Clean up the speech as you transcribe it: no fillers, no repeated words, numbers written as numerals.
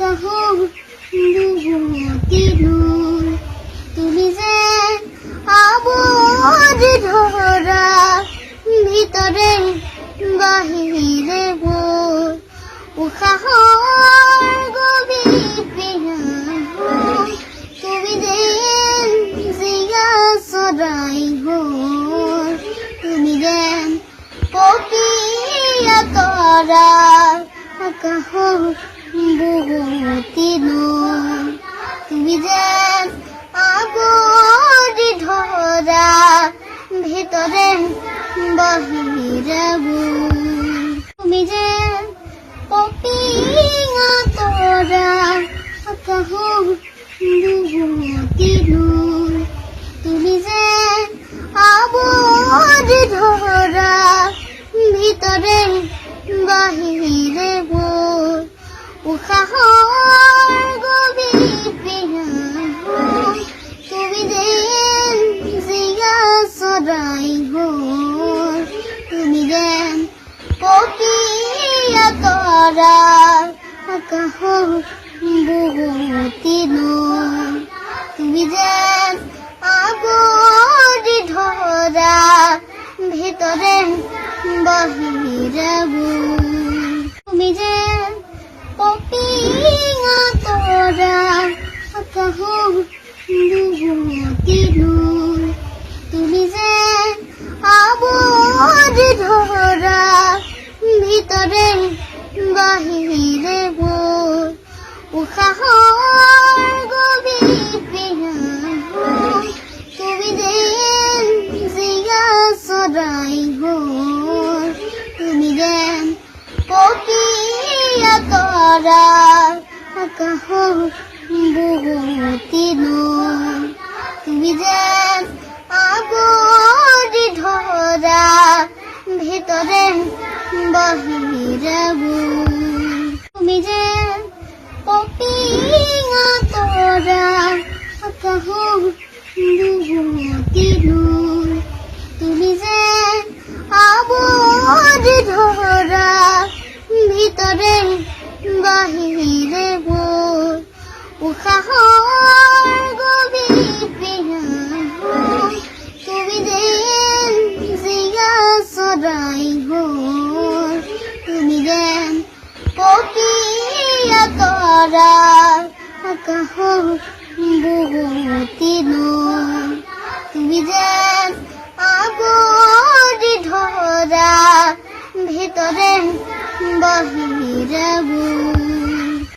কাহো দিনুর তুমি যে আবজ ধরা ভিতরে বাহিরে বোর উখাহর গভীর পিয়াহ তুমি যে জিয়া সরাই হোর তুমি যেন পপিয়া তরা কাহো বহুতিনুর তুমি যেন আবজ ধরা ভিতরে বাহিরে বোর তুমি যেন পপিয়া তরা কাহো বহুতিনুর তুমি যেন আবজ ধরা ভিতরে বাহিরে বোর উখাহর গভীর পিয়াহ তুমি যেন জিয়া সরাই হোর তুমি যেন পপিয়া তরা কাহো বহুতিনুর তুমি যেন আবজ ধরা ভিতরে বাহিরে বোর তুমি যেন পপিয়া তরা কাহো বহুতিনুর তুমি যেন আবজ ধরা ভিতরে বাহিরে বোর উখাহর গভীর পিয়াহ তুমি যেন জিয়া সরাই হোর তুমি যেন পপিয়া তরা কাহো বহুতিনুর তুমি যেন আবজ ধরা ভিতরে বাহিরে বোর তুমি যেন পপিয়া তরা কাহো বহুতিনুর তুমি যেন আবজ ধরা ভিতরে বাহিরে বোর উখাহর গভীর পিয়াহ তুমি যেন জিয়া সরাই হোর তুমি যেন পপিয়া তরা কাহো বহুতিনুর তুমি যেন আবজ ধরা ভিতরে বাহিরে বোর।